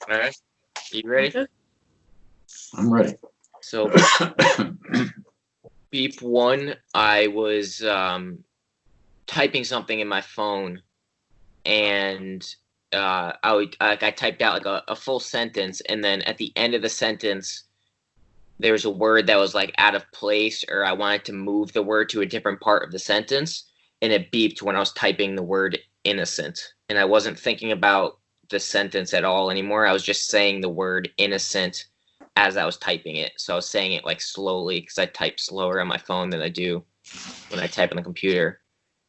All right. You ready? I'm ready. So, beep one, I was typing something in my phone, and I typed out like a full sentence, and then at the end of the sentence, there was a word that was like out of place, or I wanted to move the word to a different part of the sentence, and it beeped when I was typing the word innocent, and I wasn't thinking about the sentence at all anymore. I was just saying the word innocent as I was typing it. So I was saying it like slowly because I type slower on my phone than I do when I type on the computer.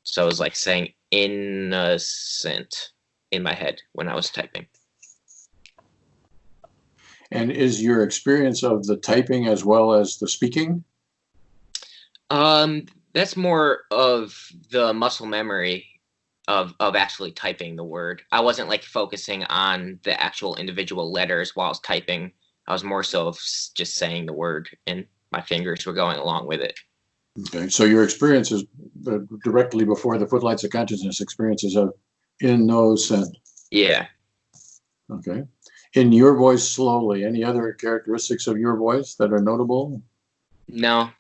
So I was like saying innocent in my head when I was typing. And is your experience of the typing as well as the speaking? That's more of the muscle memory of actually typing the word. I wasn't like focusing on the actual individual letters while I was typing. I was more so of just saying the word, and my fingers were going along with it. Okay, so your experience is directly before the footlights of consciousness experiences of in, no, sent. Yeah. Okay. In your voice slowly, any other characteristics of your voice that are notable? No,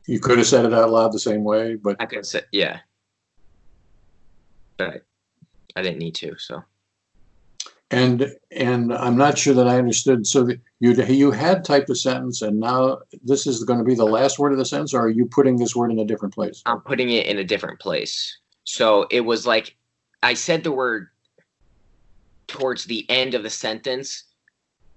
You could have said it out loud the same way, but I could say yeah, but I didn't need to. So and I'm not sure that I understood. So that you had typed a sentence, and now this is going to be the last word of the sentence, or are you putting this word in a different place? I'm putting it in a different place. So it was like I said the word towards the end of the sentence,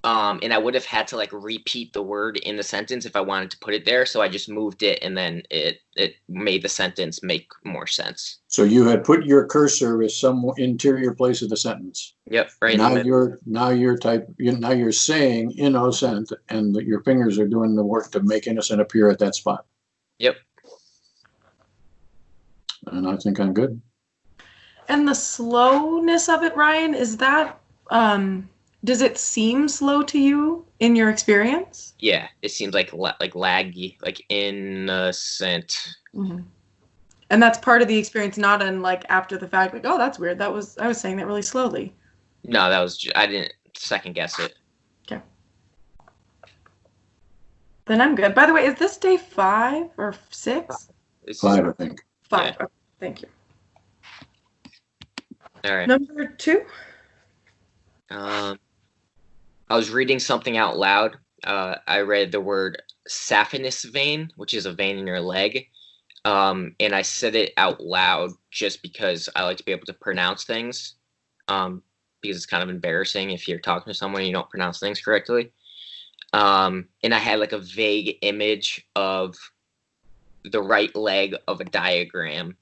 and I would have had to like repeat the word in the sentence if I wanted to put it there. So I just moved it, and then it made the sentence make more sense. So you had put your cursor as some interior place of the sentence. Yep, right in the Now middle. now you're saying innocent, and your fingers are doing the work to make innocent appear at that spot. Yep. And I think I'm good. And the slowness of it, Ryan, is that does it seem slow to you in your experience? Yeah, it seems like laggy, like innocent. Mm-hmm. And that's part of the experience, not in like after the fact, like, oh, that's weird. I was saying that really slowly. No, that was I didn't second guess it. Okay. Then I'm good. By the way, is this day 5 or 6? This 5, I think. 5. Yeah. Okay, thank you. All right. Number 2. I was reading something out loud. I read the word saphenous vein, which is a vein in your leg. And I said it out loud just because I like to be able to pronounce things. Because it's kind of embarrassing if you're talking to someone and you don't pronounce things correctly. And I had like a vague image of the right leg of a diagram.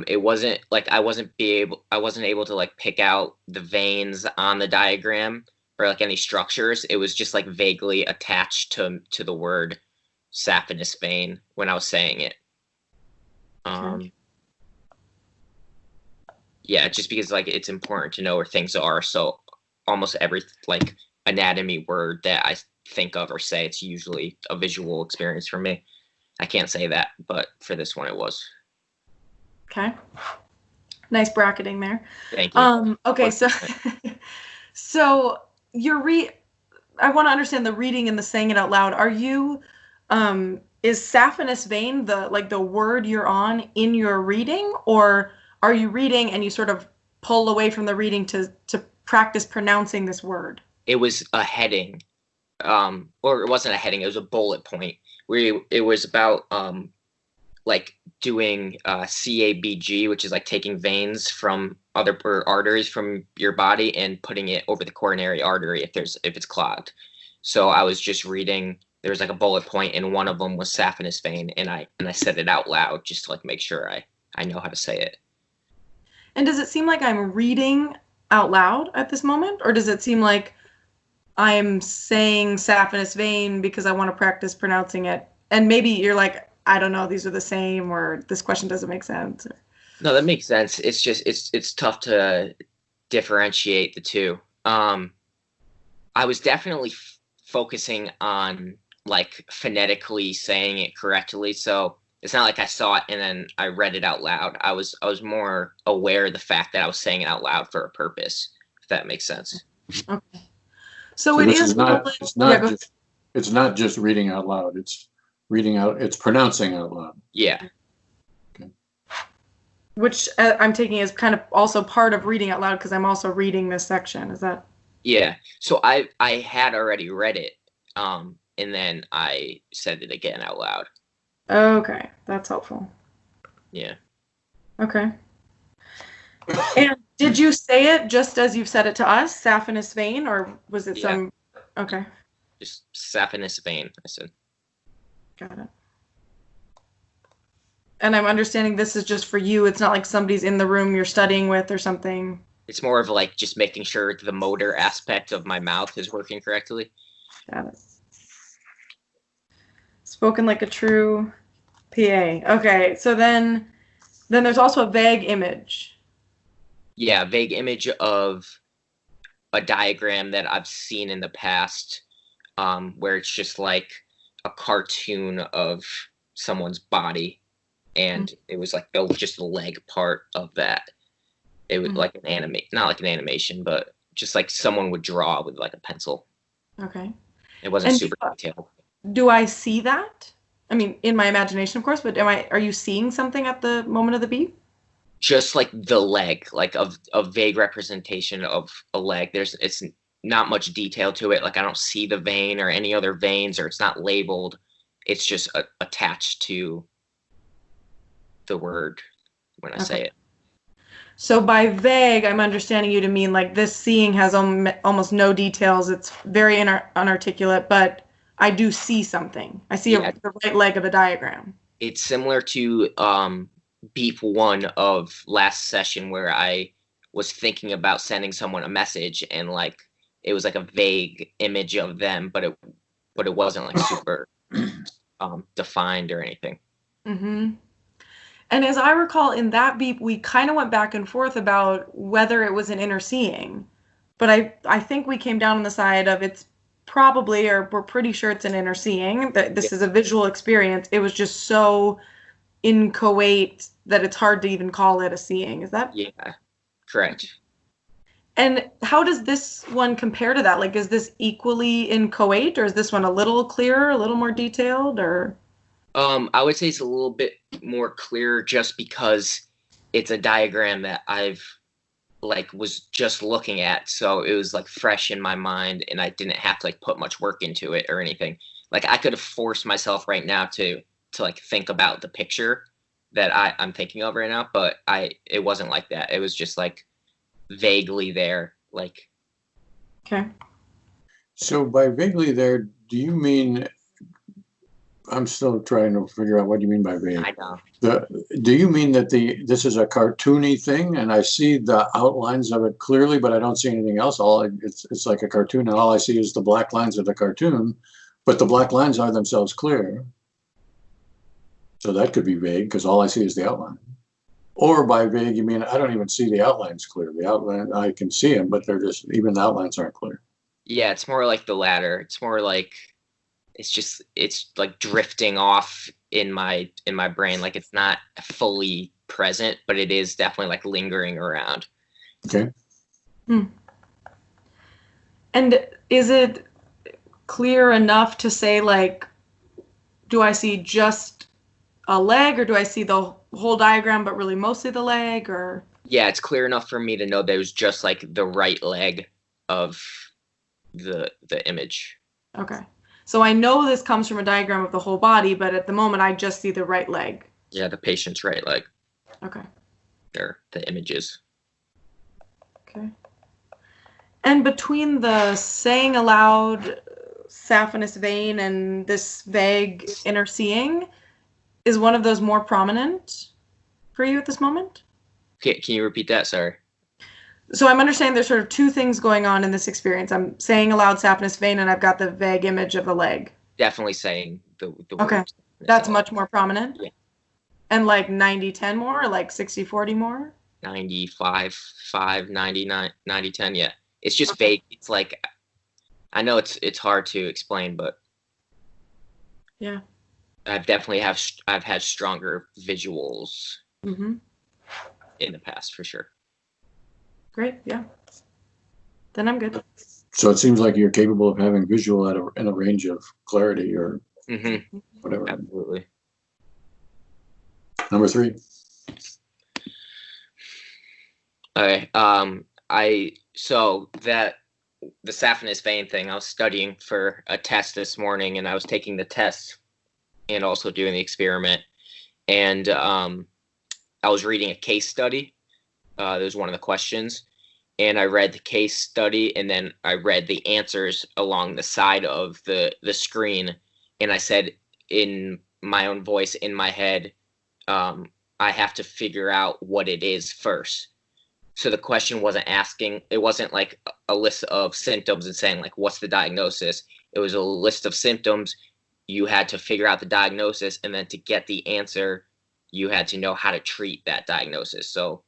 It wasn't like I wasn't able to like pick out the veins on the diagram or like any structures. It was just like vaguely attached to the word saphenous vein when I was saying it. Yeah, just because like it's important to know where things are. So almost every like anatomy word that I think of or say, it's usually a visual experience for me. I can't say that, but for this one it was. Okay. Nice bracketing there. Thank you. Okay, so so I want to understand the reading and the saying it out loud. Are you is saphenous vein the word you're on in your reading, or are you reading and you sort of pull away from the reading to practice pronouncing this word? It was a heading, or it wasn't a heading. It was a bullet point where it was about like doing CABG, which is like taking veins from other arteries from your body and putting it over the coronary artery if it's clogged. So I was just reading. There was like a bullet point, and one of them was saphenous vein, and I said it out loud just to like make sure I know how to say it. And does it seem like I'm reading out loud at this moment, or does it seem like I'm saying saphenous vein because I want to practice pronouncing it? And maybe you're like, I don't know, these are the same, or this question doesn't make sense. No, that makes sense. It's just it's tough to differentiate the two. I was definitely focusing on like phonetically saying it correctly, so it's not like I saw it and then I read it out loud. I was more aware of the fact that I was saying it out loud for a purpose, if that makes sense. Okay. So So it this is is not, it's yeah, not just, it's not just reading out loud. It's reading out, it's pronouncing out loud. Yeah. which I'm taking as kind of also part of reading out loud because I'm also reading this section. Is that? Yeah. So I had already read it, and then I said it again out loud. Okay, that's helpful. Yeah. Okay. And did you say it just as you've said it to us, saphenous vein, or was it Yeah. some? Okay, Just saphenous vein, I said. got it. And I'm understanding this is just for you. It's not like somebody's in the room you're studying with or something. It's more of like just making sure the motor aspect of my mouth is working correctly. Got it. Spoken like a true PA. Okay, so then there's also a vague image. Yeah, vague image of a diagram that I've seen in the past, where it's just like a cartoon of someone's body, and it was like just the leg part of that. It was like not like an animation, but just like someone would draw with like a pencil. Okay. It wasn't And super detailed. do I see that? I mean, in my imagination, of course, but are you seeing something at the moment of the beat? Just like the leg, like a vague representation of a leg. It's not much detail to it. Like I don't see the vein or any other veins, or it's not labeled. It's just attached to the word when I say it. So by vague, I'm understanding you to mean like this seeing has almost no details. It's very unarticulate, but I do see something. I see the right leg of a diagram. It's similar to beep 1 of last session where I was thinking about sending someone a message, and like it was like a vague image of them, but it wasn't like super defined or anything. Mm-hmm. And as I recall, in that beep, we kind of went back and forth about whether it was an inner seeing. But I think we came down on the side of it's probably, or we're pretty sure it's an inner seeing, that this is a visual experience. It was just so inchoate that it's hard to even call it a seeing. Is that? Yeah, correct. And how does this one compare to that? Like, is this equally inchoate, or is this one a little clearer, a little more detailed, or? I would say it's a little bit more clear just because it's a diagram that I've like was just looking at, so it was like fresh in my mind, and I didn't have to like put much work into it or anything. Like I could have forced myself right now to like think about the picture that I'm thinking of right now, but it wasn't like that. It was just like vaguely there, like. Okay. So by vaguely there, do you mean? I'm still trying to figure out what you mean by vague. I know. Do you mean that this is a cartoony thing, and I see the outlines of it clearly, but I don't see anything else? It's like a cartoon, and all I see is the black lines of the cartoon, but the black lines are themselves clear. So that could be vague because all I see is the outline. Or by vague, you mean I don't even see the outlines clear. The outline, I can see them, but even the outlines aren't clear. Yeah, it's more like the latter. It's more like it's like drifting off in my brain. Like it's not fully present, but it is definitely like lingering around. Okay. And is it clear enough to say, like, do I see just a leg, or do I see the whole diagram but really mostly the leg? Or yeah, it's clear enough for me to know that it was just like the right leg of the image. Okay, so I know this comes from a diagram of the whole body, but at the moment I just see the right leg. Yeah, the patient's right leg. Okay. There, the images. Okay. And between the saying aloud saphenous vein and this vague inner seeing, is one of those more prominent for you at this moment? Can you repeat that? Sorry. So I'm understanding there's sort of two things going on in this experience. I'm saying aloud saphenous vein, and I've got the vague image of the leg. Definitely saying the okay. words. That's much more prominent? Yeah. And like 90-10 more, or like 60-40 more? 95-5, 90-10, yeah. It's just vague. It's like, I know it's hard to explain, but yeah, I've had stronger visuals in the past for sure. Great, yeah. Then I'm good. So it seems like you're capable of having visual in a range of clarity or whatever. Absolutely. Number 3. Okay. So that the saphenous vein thing, I was studying for a test this morning, and I was taking the test and also doing the experiment. And I was reading a case study. That was one of the questions. And I read the case study, and then I read the answers along the side of the screen. And I said in my own voice, in my head, I have to figure out what it is first. So the question wasn't asking, it wasn't like a list of symptoms and saying like, what's the diagnosis? It was a list of symptoms. You had to figure out the diagnosis, and then to get the answer, you had to know how to treat that diagnosis. So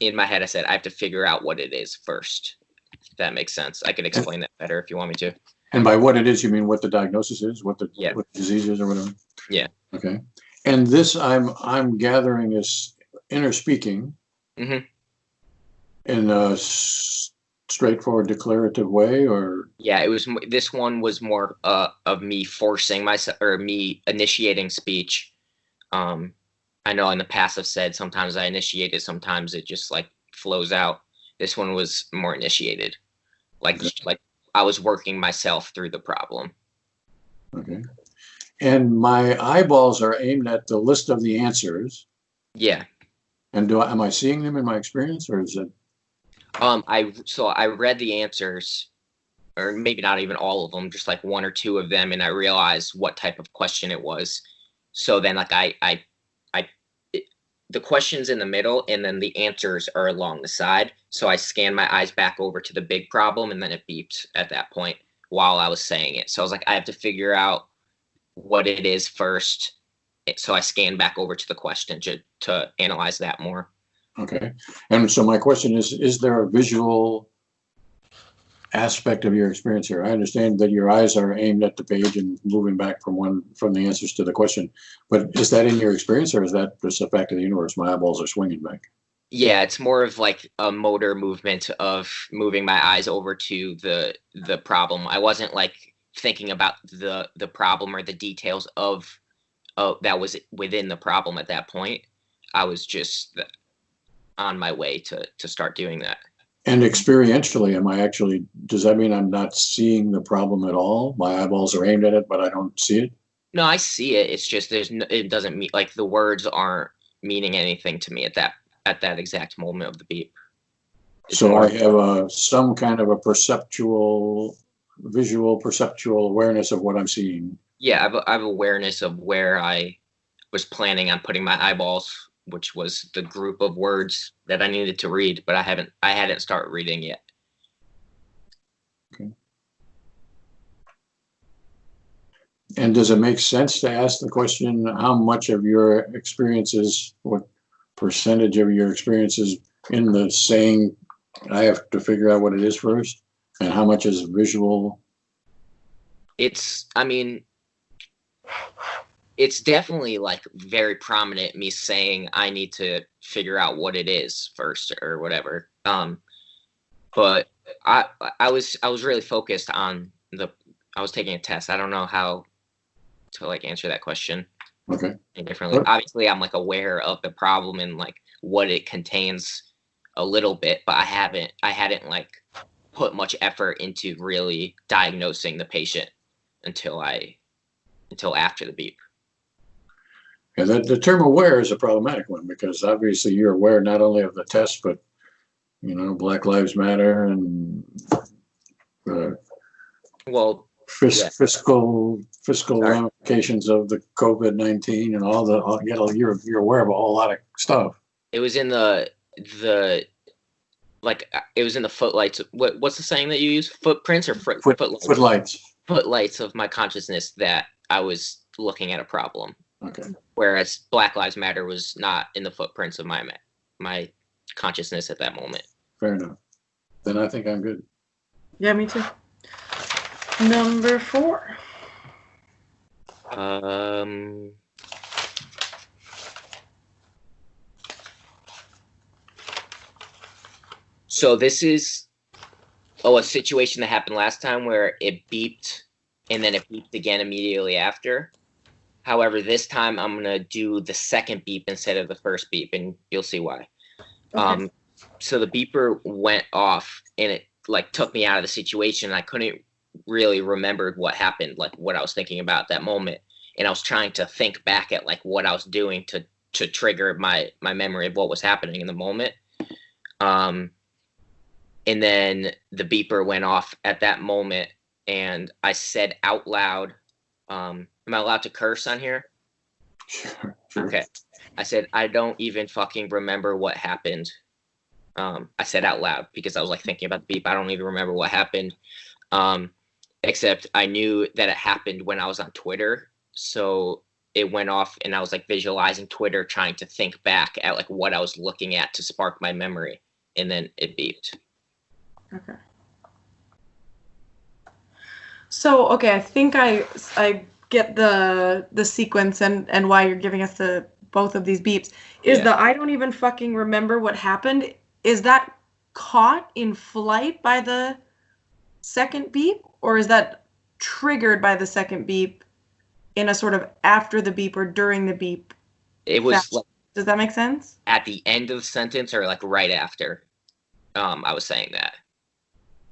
in my head, I said, I have to figure out what it is first. If that makes sense. I can explain that better if you want me to. And by what it is, you mean what the diagnosis is, what the disease is or whatever? Yeah. Okay. And this I'm gathering is inner speaking in a straightforward declarative way, or? Yeah, it was. This one was more of me forcing myself, or me initiating speech. I know in the past I've said sometimes I initiate it, sometimes it just like flows out. This one was more initiated, like I was working myself through the problem. Okay. And my eyeballs are aimed at the list of the answers. Yeah. And am I seeing them in my experience, or is it? I read the answers, or maybe not even all of them, just like one or two of them, and I realized what type of question it was. So then like the question's in the middle, and then the answers are along the side. So I scanned my eyes back over to the big problem, and then it beeped at that point while I was saying it. So I was like, I have to figure out what it is first. So I scanned back over to the question to analyze that more. Okay. And so my question is there a visual aspect of your experience here? I understand that your eyes are aimed at the page and moving back from the answers to the question, but is that in your experience, or is that just a fact of the universe? My eyeballs are swinging back. Yeah, it's more of like a motor movement of moving my eyes over to the problem. I wasn't like thinking about the problem or the details of that was within the problem at that point. I was just on my way to start doing that. And experientially, does that mean I'm not seeing the problem at all? My eyeballs are aimed at it, but I don't see it? No, I see it. It's just it doesn't mean, like, the words aren't meaning anything to me at that exact moment of the beep. So I have some kind of a visual perceptual awareness of what I'm seeing. Yeah, I have awareness of where I was planning on putting my eyeballs, which was the group of words that I needed to read, but I hadn't started reading yet. Okay. And does it make sense to ask the question, how much of your experiences, what percentage of your experiences in the saying, I have to figure out what it is first, and how much is visual? It's definitely like very prominent, me saying I need to figure out what it is first or whatever. But I was really focused on I was taking a test. I don't know how to like answer that question. Okay. Differently. Obviously, I'm like aware of the problem and like what it contains a little bit, but I hadn't like put much effort into really diagnosing the patient until after the beep. Yeah, the term aware is a problematic one, because obviously you're aware not only of the test, but Black Lives Matter and fiscal ramifications of the COVID-19 and all you're aware of a whole lot of stuff. It was in it was in the footlights. What's the saying that you use? Footprints or footlights? Footlights of my consciousness that I was looking at a problem. Okay. Whereas Black Lives Matter was not in the footprints of my consciousness at that moment. Fair enough. Then I think I'm good. Yeah, me too. Number 4. So this is a situation that happened last time where it beeped and then it beeped again immediately after. However, this time I'm gonna do the second beep instead of the first beep, and you'll see why. Okay. So the beeper went off, and it like took me out of the situation. I couldn't really remember what happened, like what I was thinking about at that moment, and I was trying to think back at like what I was doing to trigger my memory of what was happening in the moment. And then the beeper went off at that moment, and I said out loud, am I allowed to curse on here? Sure. Okay. I said, I don't even fucking remember what happened. I said out loud because I was like thinking about the beep. I don't even remember what happened. Except I knew that it happened when I was on Twitter. So it went off and I was like visualizing Twitter, trying to think back at like what I was looking at to spark my memory. And then it beeped. Okay. So, okay, I think I get the sequence and why you're giving us both of these beeps. Is the I don't even fucking remember what happened, is that caught in flight by the second beep, or is that triggered by the second beep in a sort of after the beep or during the beep? It was like, does that make sense? At the end of the sentence or like right after I was saying that.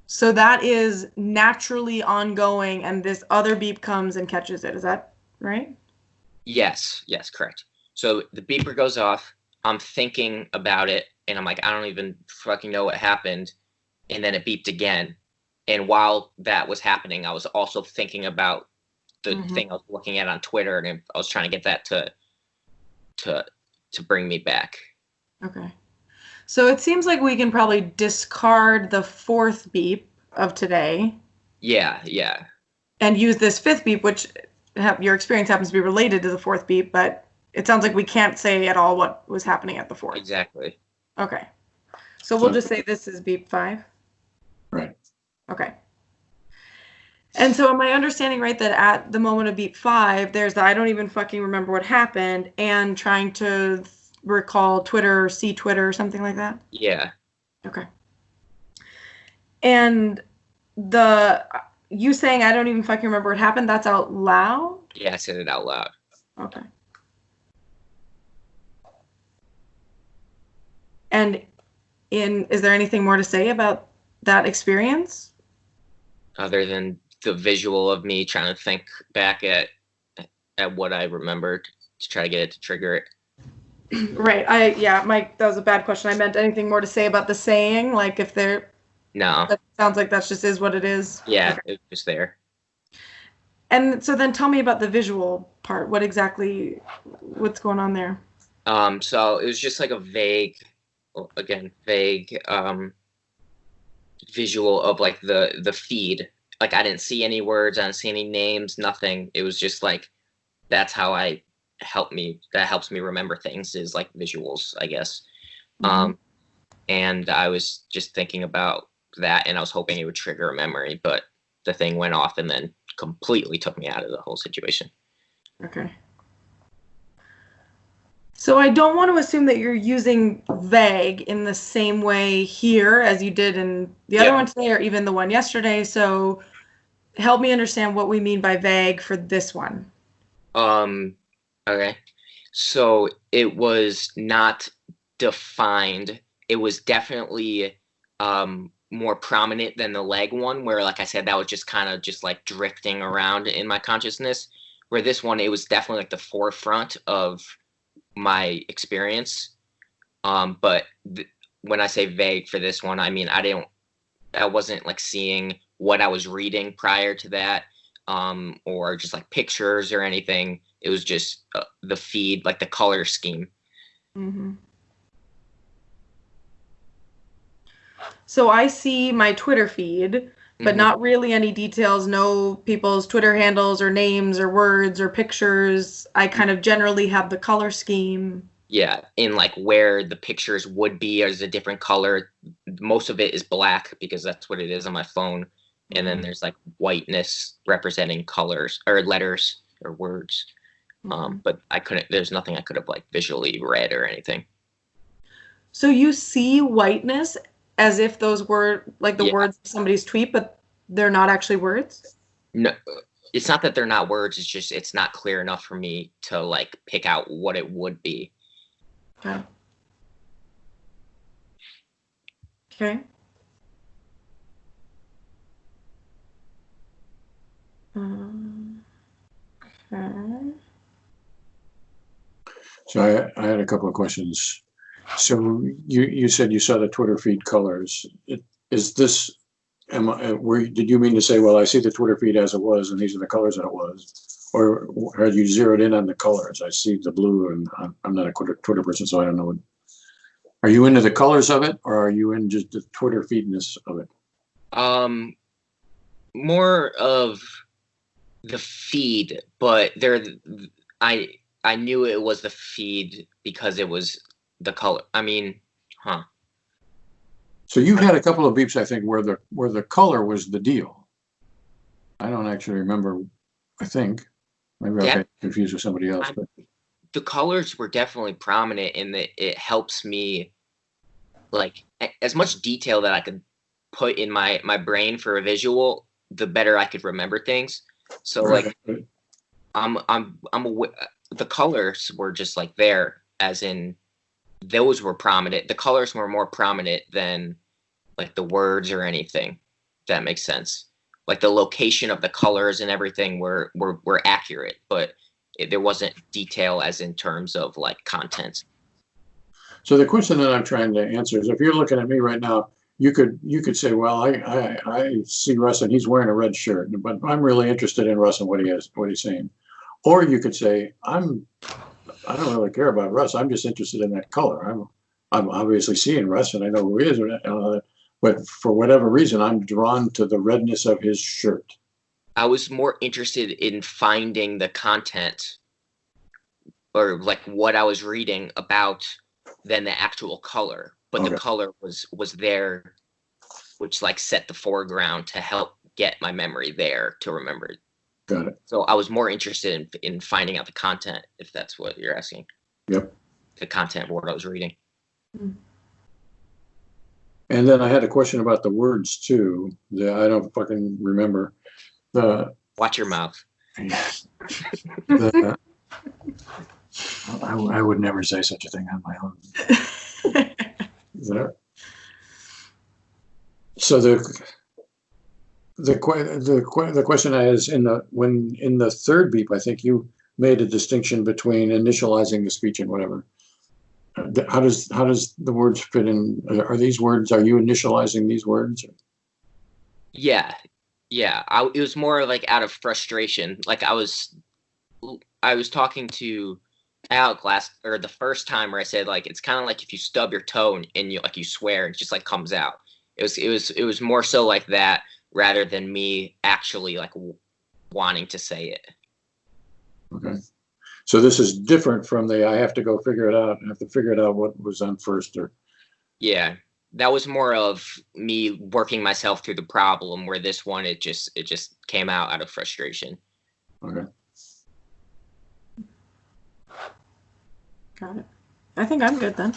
So that is naturally ongoing, and this other beep comes and catches it. Is that right? Yes, correct. So the beeper goes off. I'm thinking about it, and I'm like, I don't even fucking know what happened. And then it beeped again. And while that was happening, I was also thinking about the thing I was looking at on Twitter, and I was trying to get that to bring me back. Okay. So it seems like we can probably discard the fourth beep of today. Yeah. And use this fifth beep, which your experience happens to be related to the fourth beep, but it sounds like we can't say at all what was happening at the fourth. Exactly. Okay. So we'll just say this is beep 5. Right. Okay. And so am I understanding right that at the moment of beep 5, there's the I don't even fucking remember what happened and trying to recall Twitter or see Twitter or something like that? Yeah. Okay. And you saying I don't even fucking remember what happened, that's out loud? Yeah, I said it out loud. Okay. And is there anything more to say about that experience? Other than the visual of me trying to think back at what I remembered to try to get it to trigger it. Right. Mike, that was a bad question. I meant anything more to say about the saying, like if there. No. That sounds like that's just is what it is. Yeah, okay. It was there. And so then tell me about the visual part. What's going on there? So it was just like a vague visual of like the feed. Like I didn't see any words, I didn't see any names, nothing. It was just like that's how that helps me remember things, is like visuals, I guess. And I was just thinking about that, and I was hoping it would trigger a memory, but the thing went off and then completely took me out of the whole situation. Okay. So I don't want to assume that you're using vague in the same way here as you did in the other one today or even the one yesterday. So help me understand what we mean by vague for this one. Okay. So it was not defined. It was definitely more prominent than the leg one, where, like I said, that was just kind of just like drifting around in my consciousness. Where this one, it was definitely like the forefront of my experience. But when I say vague for this one, I mean I wasn't like seeing what I was reading prior to that, or just like pictures or anything. It was just the feed, like the color scheme. Mm-hmm. So I see my Twitter feed, but not really any details, no people's Twitter handles or names or words or pictures. I kind of generally have the color scheme. Yeah, in like where the pictures would be as a different color. Most of it is black because that's what it is on my phone. And then there's like whiteness representing colors or letters or words. But there's nothing I could have like visually read or anything. So you see whiteness as if those were like the Yeah. words of somebody's tweet, but they're not actually words? No, it's not that they're not words. It's just it's not clear enough for me to like pick out what it would be. Okay. Okay. Okay. So I had a couple of questions. So you said you saw the Twitter feed colors. Is this, did you mean to say, well, I see the Twitter feed as it was, and these are the colors that it was? Or are you zeroed in on the colors? I see the blue, and I'm not a Twitter person, so I don't know. Are you into the colors of it, or are you in just the Twitter feedness of it? More of the feed, but I knew it was the feed because it was the color. I mean, So you've had a couple of beeps, I think, where the color was the deal. I don't actually remember. I think maybe I got confused with somebody else. But the colors were definitely prominent in that it helps me, like, as much detail that I could put in my brain for a visual, the better I could remember things. So like, I'm aware, the colors were just like there, as in those were prominent. The colors were more prominent than like the words or anything. If that makes sense. Like the location of the colors and everything were accurate, but there wasn't detail as in terms of like content. So the question that I'm trying to answer is, if you're looking at me right now, you could say, well, I see Russ and he's wearing a red shirt, but I'm really interested in Russ and what he's saying. Or you could say, I don't really care about Russ. I'm just interested in that color. I'm obviously seeing Russ and I know who he is, but for whatever reason, I'm drawn to the redness of his shirt. I was more interested in finding the content or like what I was reading about than the actual color. But the color was there, which like set the foreground to help get my memory there to remember it. Got it. So I was more interested in finding out the content, if that's what you're asking. Yep. The content of what I was reading. And then I had a question about the words too. I don't fucking remember. Watch your mouth. I would never say such a thing on my own. So the question is, in the third beep, I think you made a distinction between initializing the speech and whatever. How does the words fit in? Are these words? Are you initializing these words? Yeah. It was more like out of frustration. Like I was talking to Alec the first time where I said like it's kind of like if you stub your toe and you swear, it just like comes out. It was more so like that rather than me actually like wanting to say it. Okay. So this is different from I have to go figure it out. I have to figure it out what was on first. Yeah, that was more of me working myself through the problem, where this one it just came out of frustration. Okay. Got it. I think I'm good then.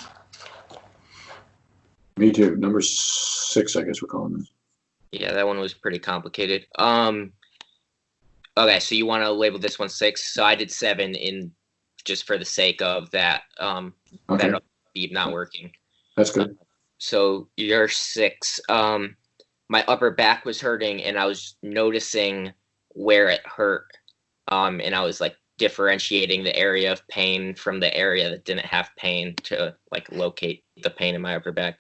Me too. Number 6, I guess we're calling this. Yeah, that one was pretty complicated. Okay, so you want to label this one 6. So I did 7 in just for the sake of that. Okay. That beat not working. That's good. So you're 6. My upper back was hurting, and I was noticing where it hurt. And I was like differentiating the area of pain from the area that didn't have pain to like locate the pain in my upper back.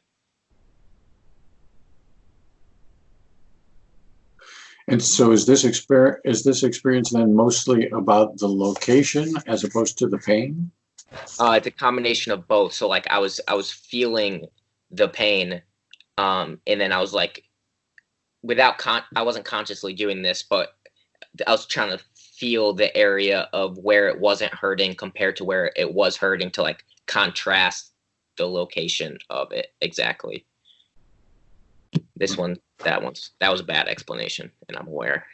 And so is this experience then mostly about the location as opposed to the pain? It's a combination of both. So like I was feeling the pain, and then I was like, I wasn't consciously doing this, but I was trying to feel the area of where it wasn't hurting compared to where it was hurting to like contrast the location of it exactly. That was a bad explanation, and I'm aware.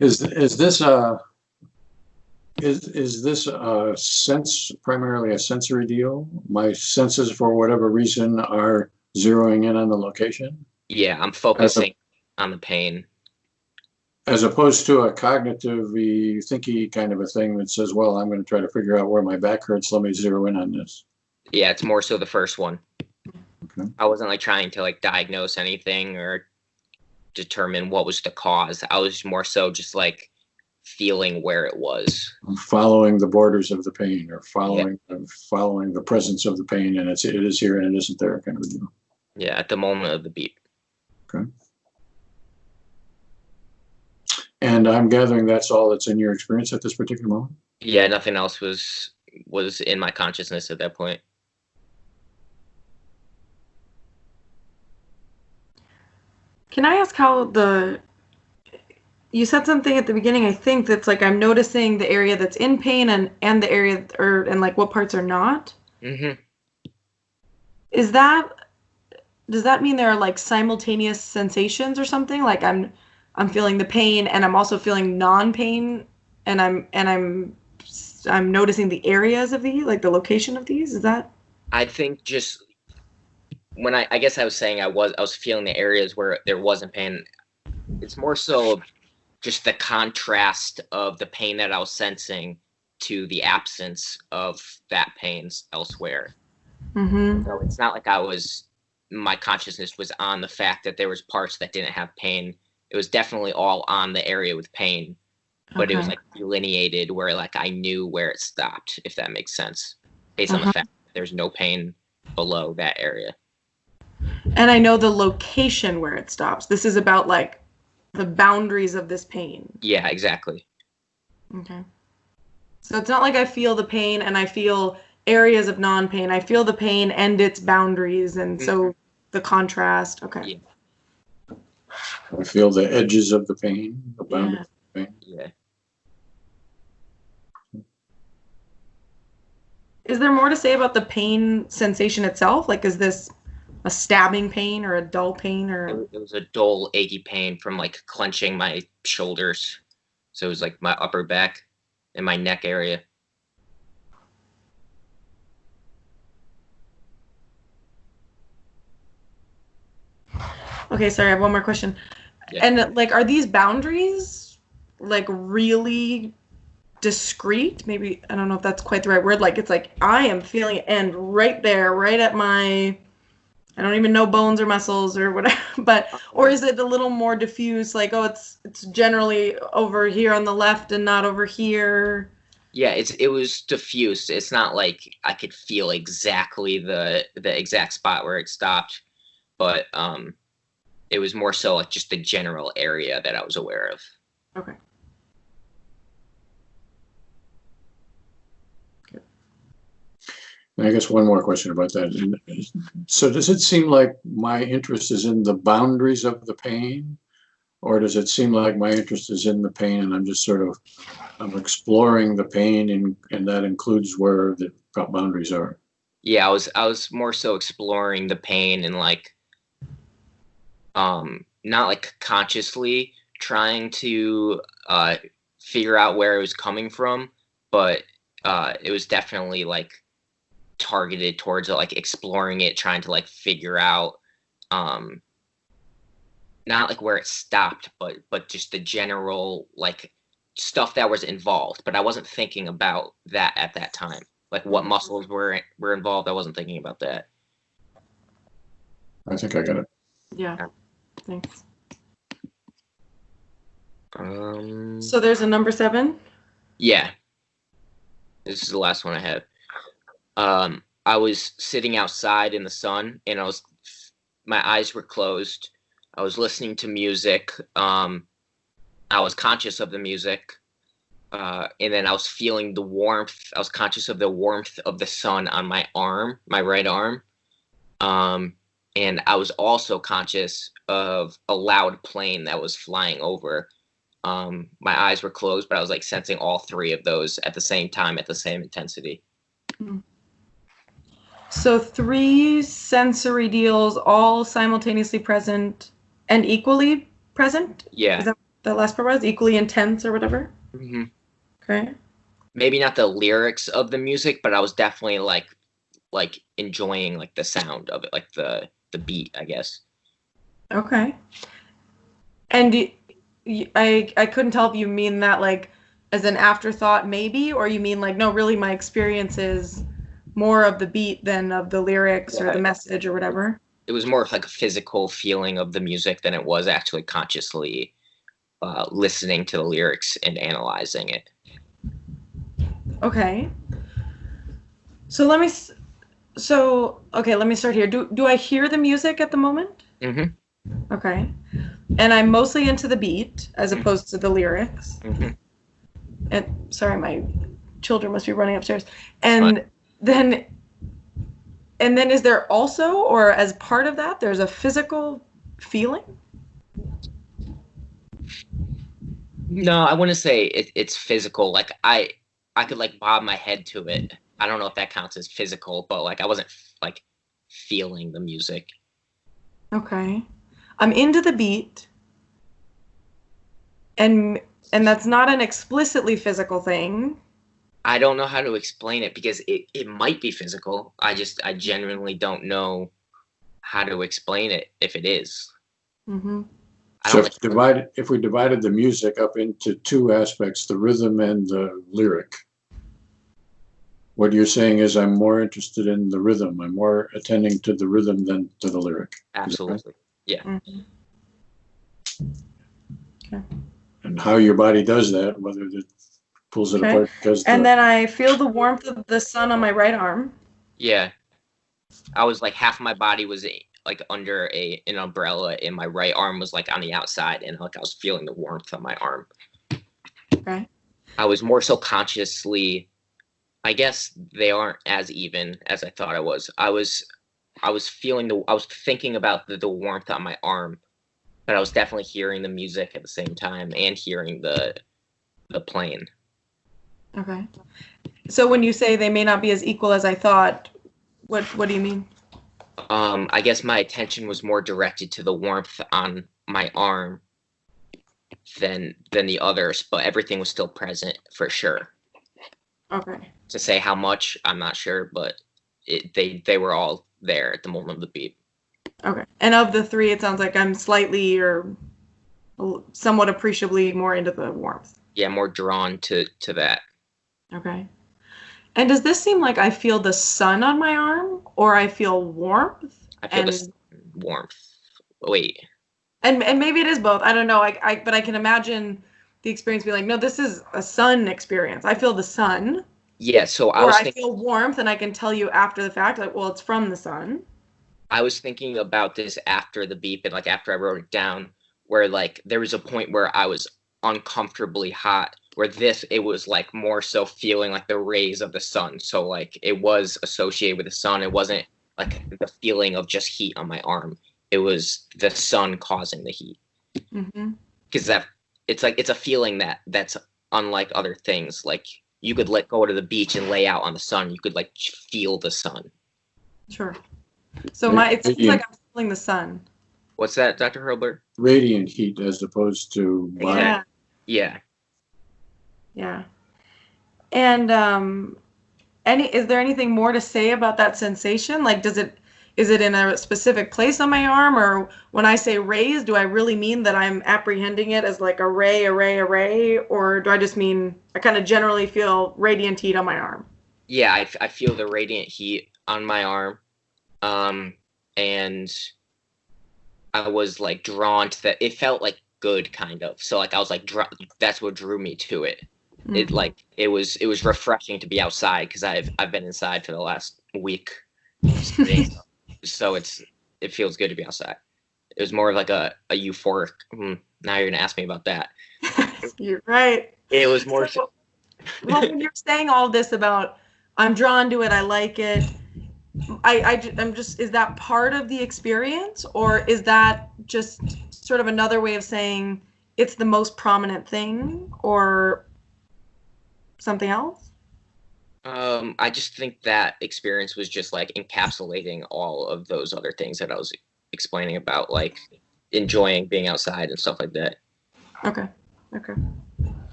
Is this a primarily a sensory deal? My senses, for whatever reason, are zeroing in on the location, Yeah, I'm as, focusing on the pain. as opposed to a cognitive thinky kind of a thing that says, well, I'm going to try to figure out where my back hurts. Let me zero in on this. Yeah, it's more so the first one. Okay. I wasn't like trying to like diagnose anything or determine what was the cause. I was more so just like feeling where it was. Following the borders of the pain, or Yeah. following the presence of the pain, and it is here and it isn't there, kind of a deal. Yeah, at the moment of the beat. Okay. And I'm gathering that's all that's in your experience at this particular moment? Yeah, nothing else was in my consciousness at that point. Can I ask how you said something at the beginning, I think, that's like I'm noticing the area that's in pain and the area and like what parts are not. Mm-hmm. Does that mean there are like simultaneous sensations or something? Like I'm feeling the pain and I'm also feeling non-pain, and I'm noticing the areas of these, like the location of these. Is that? I think just when I guess I was saying I was feeling the areas where there wasn't pain. It's more so just the contrast of the pain that I was sensing to the absence of that pain elsewhere. Mm-hmm. So it's not like my consciousness was on the fact that there was parts that didn't have pain. It was definitely all on the area with pain, but it was like delineated where like I knew where it stopped, if that makes sense, based on the fact that there's no pain below that area. And I know the location where it stops. This is about like the boundaries of this pain. Yeah, exactly. Okay. So it's not like I feel the pain and I feel areas of non-pain. I feel the pain and its boundaries, and so the contrast. Okay. Yeah. I feel the edges of the pain, the boundaries of the pain. Yeah. Is there more to say about the pain sensation itself? Like, is this a stabbing pain or a dull pain, or? It was a dull, achy pain from like clenching my shoulders. So it was like my upper back and my neck area. Okay, sorry, I have one more question. Yeah. And like, are these boundaries like really discrete? Maybe, I don't know if that's quite the right word. Like, it's like I am feeling it end right there, right at my, I don't even know, bones or muscles or whatever, but, or is it a little more diffuse? Like, oh, it's generally over here on the left and not over here. Yeah, it was diffuse. It's not like I could feel exactly the exact spot where it stopped, but it was more so like just the general area that I was aware of. Okay. I guess one more question about that. So does it seem like my interest is in the boundaries of the pain, or does it seem like my interest is in the pain and I'm just I'm exploring the pain, and that includes where the boundaries are? Yeah, I was more so exploring the pain and like not like consciously trying to figure out where it was coming from, but it was definitely like targeted towards like exploring it, trying to like figure out not like where it stopped, but just the general like stuff that was involved. But I wasn't thinking about that at that time. Like what muscles were involved, I wasn't thinking about that. I think I got it. Yeah. Thanks. So there's a number 7? Yeah. This is the last one I have. I was sitting outside in the sun, and my eyes were closed. I was listening to music. I was conscious of the music. And then I was feeling the warmth. I was conscious of the warmth of the sun on my arm, my right arm. And I was also conscious of a loud plane that was flying over. My eyes were closed, but I was like sensing all 3 of those at the same time, at the same intensity. So 3 sensory deals, all simultaneously present and equally present? Yeah. Is that the last part was equally intense or whatever? Mm-hmm. Okay. Maybe not the lyrics of the music, but I was definitely like enjoying like the sound of it, like the the beat, I guess. Okay. And I couldn't tell if you mean that like as an afterthought maybe, or you mean like, no, really my experience is more of the beat than of the lyrics or the message or whatever. It was more like a physical feeling of the music than it was actually consciously listening to the lyrics and analyzing it. Okay. So let me start here. Do I hear the music at the moment? Mm-hmm. Okay. And I'm mostly into the beat as opposed to the lyrics. Mm-hmm. And sorry, my children must be running upstairs. And then is there also, or as part of that, there's a physical feeling? No, I wouldn't say it's physical. Like I could like bob my head to it. I don't know if that counts as physical, but like I wasn't like feeling the music. Okay. I'm into the beat. And that's not an explicitly physical thing. I don't know how to explain it because it might be physical. I genuinely don't know how to explain it if it is. Mm-hmm. So if we divided the music up into two aspects, the rhythm and the lyric, what you're saying is I'm more interested in the rhythm. I'm more attending to the rhythm than to the lyric. Absolutely. Yeah. Mm-hmm. Okay. And how your body does that, whether it pulls it apart. And then I feel the warmth of the sun on my right arm. Yeah. I was like half my body was like under an umbrella and my right arm was like on the outside and like I was feeling the warmth on my arm. Okay. I was more so consciously, I guess they aren't as even as I thought I was. I was thinking about the warmth on my arm, but I was definitely hearing the music at the same time and hearing the plane. Okay. So when you say they may not be as equal as I thought, what do you mean? I guess my attention was more directed to the warmth on my arm than the others, but everything was still present for sure. Okay. To say how much, I'm not sure, but they were all there at the moment of the beat. Okay. And of the three, it sounds like I'm slightly or somewhat appreciably more into the warmth. Yeah, more drawn to that. Okay. And does this seem like I feel the sun on my arm, or I feel warmth? I feel the warmth. Wait. And maybe it is both. I don't know. But I can imagine the experience being like, no, this is a sun experience. I feel the sun. Yeah. So I feel warmth, and I can tell you after the fact, like, well, it's from the sun. I was thinking about this after the beep and like after I wrote it down, where like there was a point where I was uncomfortably hot. Where it was like more so feeling like the rays of the sun. So like it was associated with the sun. It wasn't like the feeling of just heat on my arm. It was the sun causing the heat. Mm-hmm. Because it's a feeling that's unlike other things. Like you could go to the beach and lay out on the sun. You could like feel the sun. Sure. So it seems like I'm feeling the sun. What's that, Dr. Hurlbert? Radiant heat as opposed to light. Yeah. Yeah. And is there anything more to say about that sensation? Like, is it in a specific place on my arm, or when I say rays, do I really mean that I'm apprehending it as like a ray, or do I just mean I kind of generally feel radiant heat on my arm? Yeah, I feel the radiant heat on my arm, and I was like drawn to that. It felt like good, kind of. So like I was like, that's what drew me to it. Mm-hmm. It was refreshing to be outside because I've been inside for the last week, so it feels good to be outside. It was more of like a euphoric. Now you're gonna ask me about that. You're right. It was more. Well, when you're saying all this about I'm drawn to it, I like it. I'm just, is that part of the experience, or is that just sort of another way of saying it's the most prominent thing, or something else? I just think that experience was just like encapsulating all of those other things that I was explaining about, like enjoying being outside and stuff like that. Okay.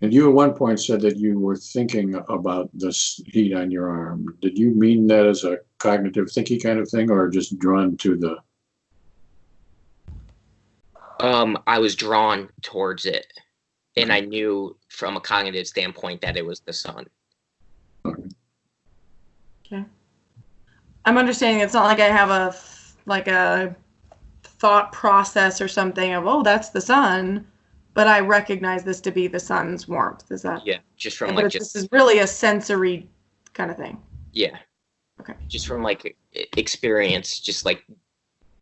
And you at one point said that you were thinking about this heat on your arm. Did you mean that as a cognitive thinky kind of thing, or just drawn to the? I was drawn towards it, and I knew from a cognitive standpoint that it was the sun. Okay. I'm understanding it's not like I have a thought process or something of, oh, that's the sun, but I recognize this to be the sun's warmth. Is that? Yeah, just from but this is really a sensory kind of thing. Yeah. Okay. Just from like experience, just like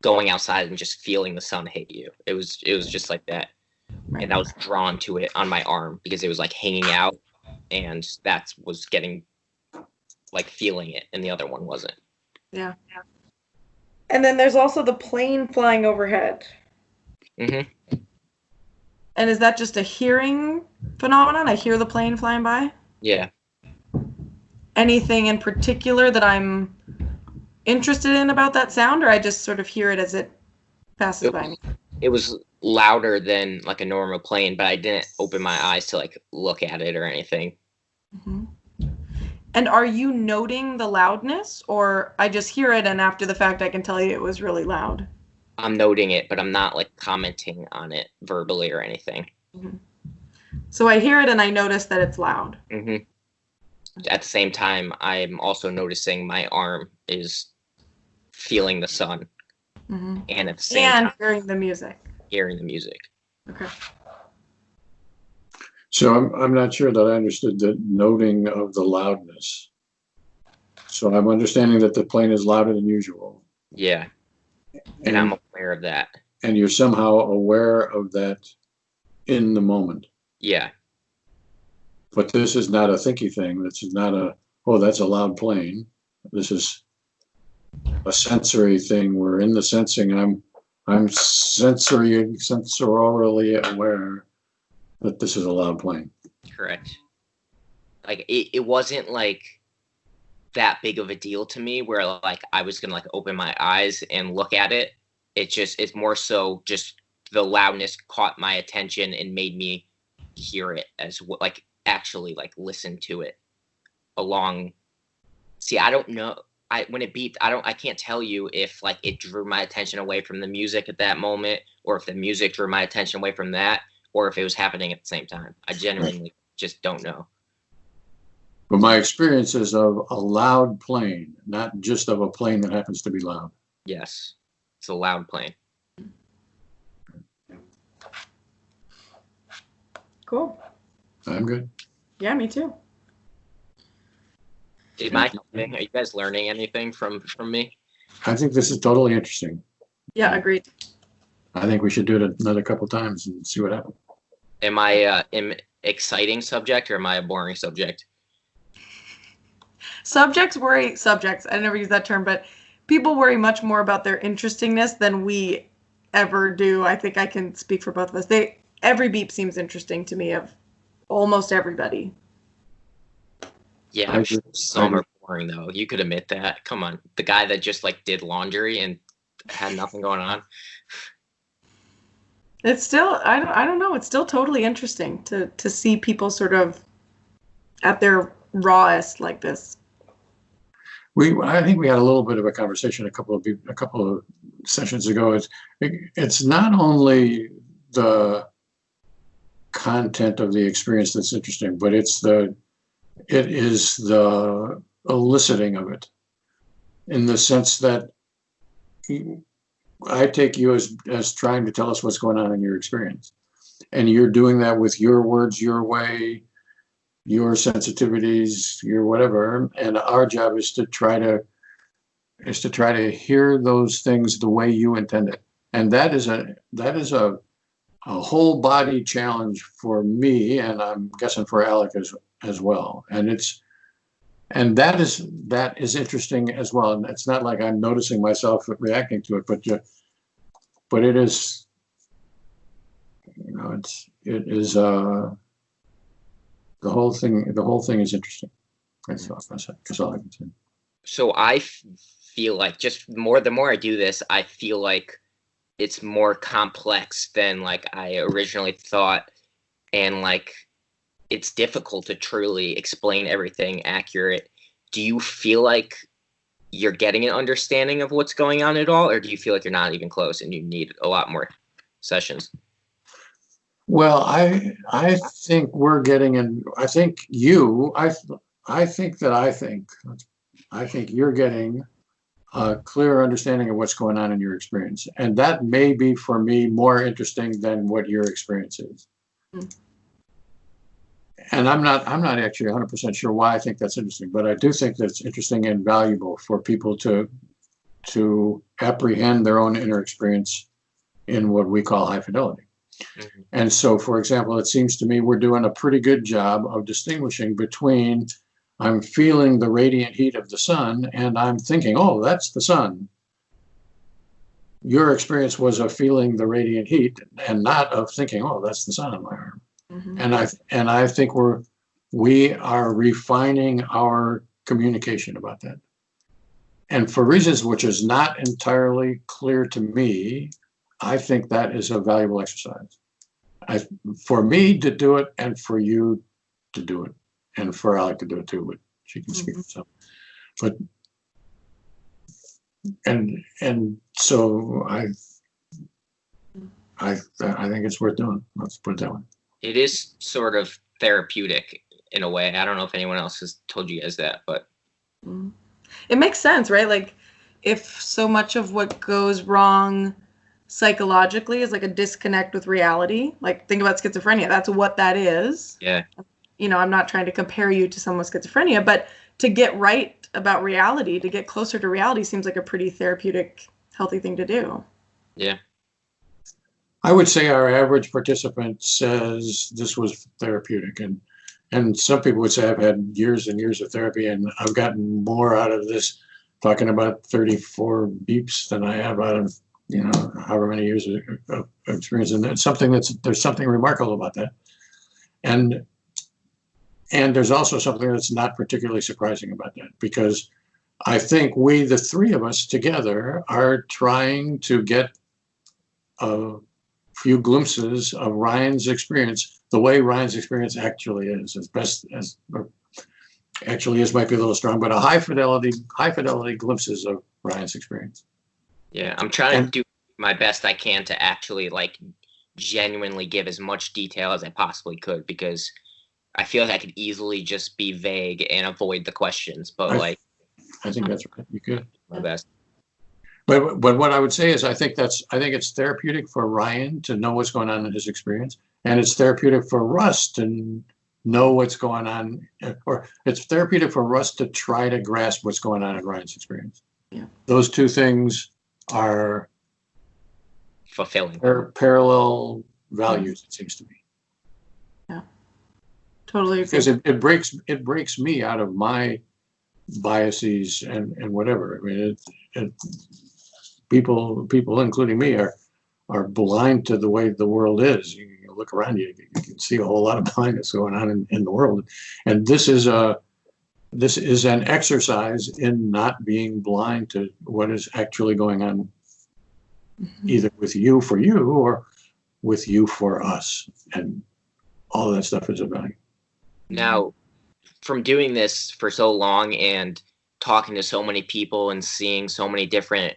going outside and just feeling the sun hit you. It was just like that. Right. And I was drawn to it on my arm because it was like hanging out, and that was getting like feeling it, and the other one wasn't. Yeah. And then there's also the plane flying overhead. Mm-hmm. And is that just a hearing phenomenon? I hear the plane flying by? Yeah. Anything in particular that I'm interested in about that sound, or I just sort of hear it as it passes by me? It was louder than like a normal plane, but I didn't open my eyes to like look at it or anything. Mm-hmm. And are you noting the loudness, or I just hear it and after the fact I can tell you it was really loud? I'm noting it, but I'm not like commenting on it verbally or anything. Mm-hmm. So I hear it and I notice that it's loud. Mm-hmm. At the same time, I'm also noticing my arm is feeling the sun. Mm-hmm. And at the same time, hearing the music. Hearing the music. Okay. So I'm not sure that I understood the noting of the loudness. So I'm understanding that the plane is louder than usual. Yeah. And I'm aware of that. And you're somehow aware of that in the moment. Yeah. But this is not a thinky thing. This is not that's a loud plane. This is a sensory thing. We're in the sensing. I'm sensorially aware that this is a loud plane. Correct. Like it wasn't like that big of a deal to me where like I was gonna like open my eyes and look at it. It's more so just the loudness caught my attention and made me hear it as well, like actually like listen to it along. See, I don't know. When it beeped, I can't tell you if like it drew my attention away from the music at that moment, or if the music drew my attention away from that, or if it was happening at the same time. I genuinely just don't know. But my experience is of a loud plane, not just of a plane that happens to be loud. Yes, it's a loud plane. Cool. I'm good. Yeah, me too. Am I helping? Are you guys learning anything from me? I think this is totally interesting. Yeah, agreed. I think we should do it another couple times and see what happens. Am I an exciting subject, or am I a boring subject? Subjects. I never use that term, but people worry much more about their interestingness than we ever do. I think I can speak for both of us. Every beep seems interesting to me, of almost everybody. Yeah, I'm sure some are boring though. You could admit that. Come on, the guy that just like did laundry and had nothing going on. It's still, I don't know. It's still totally interesting to see people sort of at their rawest like this. I think we had a little bit of a conversation a couple of sessions ago. It's not only the content of the experience that's interesting, but it is the eliciting of it, in the sense that I take you as trying to tell us what's going on in your experience, and you're doing that with your words, your way, your sensitivities, your whatever, and our job is to try to hear those things the way you intend it, and that is a whole body challenge for me, and I'm guessing for Alec as well, and that is interesting as well. And it's not like I'm noticing myself reacting to it, but it is, it is the whole thing is interesting. That's all I can say. So I feel like the more I do this, I feel like it's more complex than like I originally thought, and like it's difficult to truly explain everything accurate. Do you feel like you're getting an understanding of what's going on at all, or do you feel like you're not even close and you need a lot more sessions? Well, I think we're getting in. I think you're getting a clearer understanding of what's going on in your experience, and that may be for me more interesting than what your experience is. Mm. And I'm not actually 100% sure why I think that's interesting, but I do think that's interesting and valuable for people to apprehend their own inner experience in what we call high fidelity. Mm-hmm. And so, for example, it seems to me we're doing a pretty good job of distinguishing between I'm feeling the radiant heat of the sun and I'm thinking, oh, that's the sun. Your experience was of feeling the radiant heat and not of thinking, oh, that's the sun on my arm. Mm-hmm. And I think we are refining our communication about that. And for reasons which is not entirely clear to me, I think that is a valuable exercise. For me to do it and for you to do it. And for Alec to do it too, but she can speak for herself. But and so I think it's worth doing. Let's put it that way. It is sort of therapeutic in a way. I don't know if anyone else has told you guys that, but it makes sense, right? Like if so much of what goes wrong psychologically is like a disconnect with reality, like think about schizophrenia. That's what that is. Yeah. You know, I'm not trying to compare you to someone with schizophrenia, but to get right about reality, to get closer to reality seems like a pretty therapeutic, healthy thing to do. Yeah. I would say our average participant says this was therapeutic, and some people would say I've had years and years of therapy and I've gotten more out of this talking about 34 beeps than I have out of, you know, however many years of experience. And it's something there's something remarkable about that. And there's also something that's not particularly surprising about that, because I think we, the three of us together, are trying to get a few glimpses of Ryan's experience, the way Ryan's experience actually is, as best as, or actually is might be a little strong, but a high fidelity glimpses of Ryan's experience. Yeah, I'm trying to do my best I can to actually like genuinely give as much detail as I possibly could, because I feel like I could easily just be vague and avoid the questions, but I think that's right. You could. My best. But what I would say is I think it's therapeutic for Ryan to know what's going on in his experience, and it's therapeutic for Russ to know what's going on, or it's therapeutic for Russ to try to grasp what's going on in Ryan's experience. Yeah. Those two things are fulfilling. Parallel values, it seems to me. Yeah. Totally agree. Because it breaks me out of my biases and whatever. I mean, people, including me, are blind to the way the world is. You look around you can see a whole lot of blindness going on in the world, and this is an exercise in not being blind to what is actually going on, either with you for you or with you for us, and all of that stuff is of value. Now, from doing this for so long and talking to so many people and seeing so many different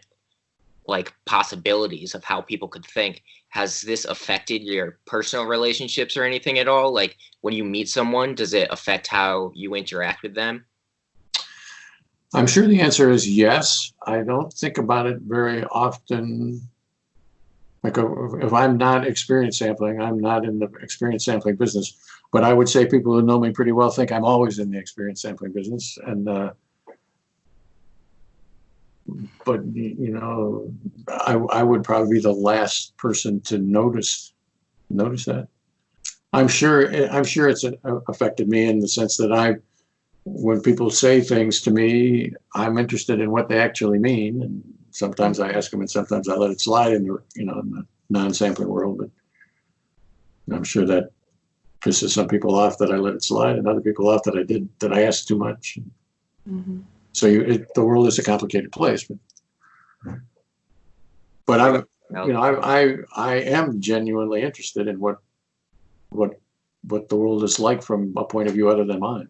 like possibilities of how people could think, has this affected your personal relationships or anything at all? Like when you meet someone, does it affect how you interact with them? I'm sure the answer is yes. I don't think about it very often. Like if I'm not experience sampling, I'm not in the experience sampling business. But I would say people who know me pretty well think I'm always in the experience sampling business. And but you know, I would probably be the last person to notice that. I'm sure it's affected me in the sense that when people say things to me, I'm interested in what they actually mean, and sometimes I ask them, and sometimes I let it slide in the non-sampling world. But I'm sure that pisses some people off that I let it slide, and other people off that I asked too much. Mm-hmm. So the world is a complicated place, but I am genuinely interested in what the world is like from a point of view other than mine.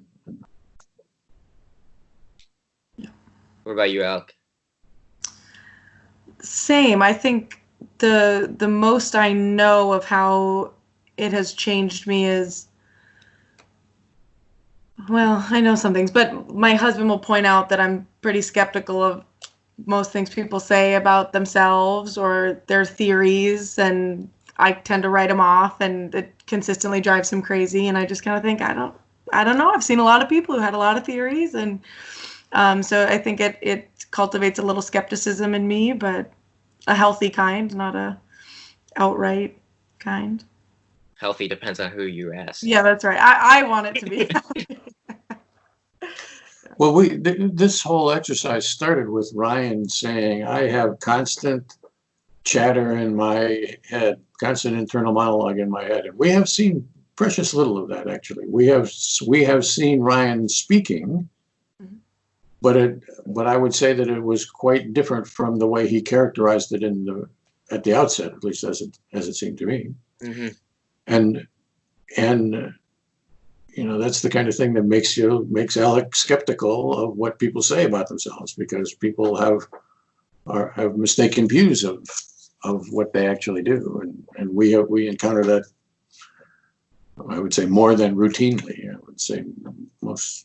What about you, Alec? Same. I think the most I know of how it has changed me is, well, I know some things, but my husband will point out that I'm pretty skeptical of most things people say about themselves or their theories, and I tend to write them off, and it consistently drives him crazy. And I just kind of think, I don't know. I've seen a lot of people who had a lot of theories, and so I think it cultivates a little skepticism in me, but a healthy kind, not a outright kind. Healthy depends on who you ask. Yeah, that's right. I want it to be. Well, this whole exercise started with Ryan saying, I have constant chatter in my head, constant internal monologue in my head. And we have seen precious little of that, actually. We have seen Ryan speaking, but I would say that it was quite different from the way he characterized it at the outset, at least as it seemed to me. Mm-hmm. And that's the kind of thing that makes Alec skeptical of what people say about themselves, because people have mistaken views of what they actually do, and we encounter that, I would say, more than routinely. I would say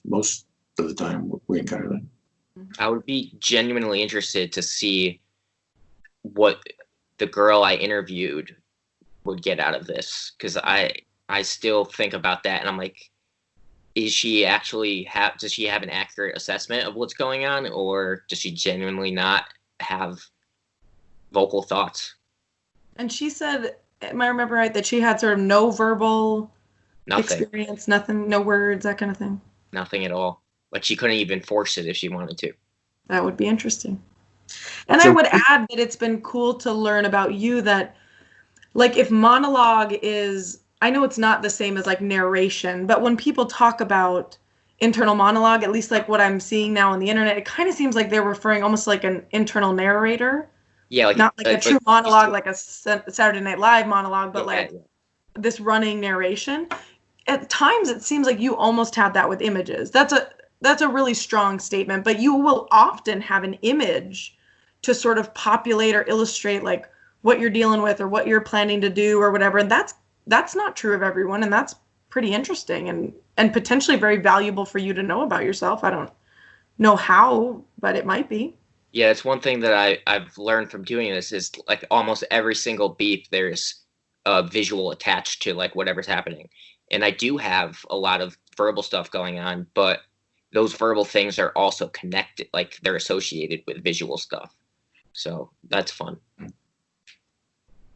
most of the time we encounter that. I would be genuinely interested to see what the girl I interviewed would get out of this, because I still think about that, and I'm like, does she have an accurate assessment of what's going on, or does she genuinely not have vocal thoughts? And she said, am I remember right, that she had sort of no verbal experience, nothing, no words, that kind of thing? Nothing at all. But she couldn't even force it if she wanted to. That would be interesting. And I would add that it's been cool to learn about you that, like, if monologue is, I know it's not the same as like narration, but when people talk about internal monologue, at least like what I'm seeing now on the internet, it kind of seems like they're referring almost like an internal narrator. Yeah, like not like a true monologue, like a Saturday Night Live monologue, but this running narration. At times, it seems like you almost have that with images. That's a really strong statement, but you will often have an image to sort of populate or illustrate like what you're dealing with or what you're planning to do or whatever. And that's not true of everyone, and that's pretty interesting and potentially very valuable for you to know about yourself. I don't know how, but it might be. Yeah, it's one thing that I've learned from doing this is like almost every single beep there's a visual attached to like whatever's happening. And I do have a lot of verbal stuff going on, but those verbal things are also connected, like they're associated with visual stuff. So that's fun.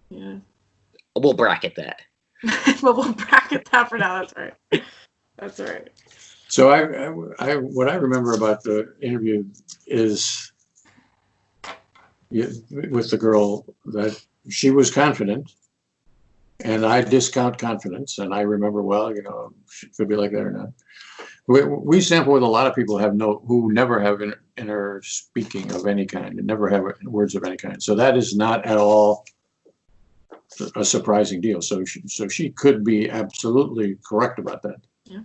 Yeah. We'll bracket that. But we'll bracket that for now. That's right. That's right. So what I remember about the interview is with the girl that she was confident, and I discount confidence. And I remember, well, she could be like that or not. We sample with a lot of people who never have inner speaking of any kind and never have words of any kind. So that is not at all a surprising deal. So she could be absolutely correct about that. Yeah.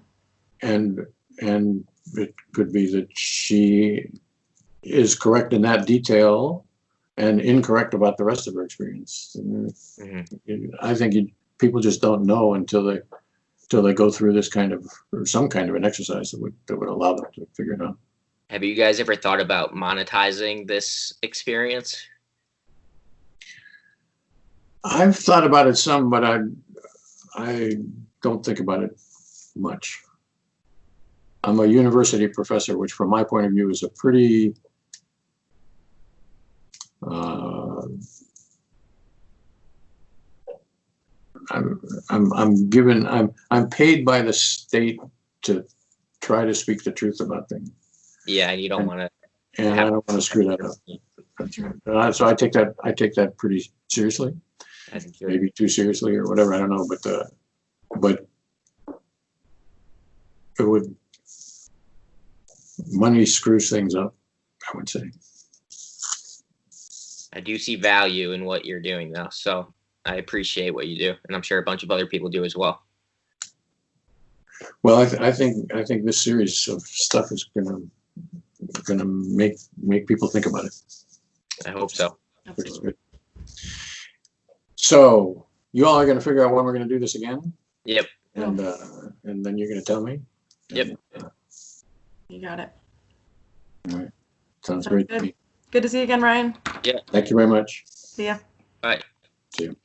And it could be that she is correct in that detail and incorrect about the rest of her experience. Mm-hmm. I think people just don't know until they go through this kind of, or some kind of an exercise that would allow them to figure it out. Have you guys ever thought about monetizing this experience? I've thought about it some, but I don't think about it much. I'm a university professor, which from my point of view is a pretty I'm paid by the state to try to speak the truth about things. Yeah, and you don't want to. And I don't want to screw that up. So I take that pretty seriously. Maybe too seriously or whatever. I don't know, but it would. Money screws things up, I would say. I do see value in what you're doing, though, so I appreciate what you do, and I'm sure a bunch of other people do as well. Well, I think this series of stuff is gonna make people think about it. I hope so. Which is good. So you all are gonna figure out when we're gonna do this again, Yep. and then you're gonna tell me. Yep. You got it. All right. Sounds great to good. me. Good to see you again, Ryan. Yeah. Thank you very much. See ya. Bye. See you.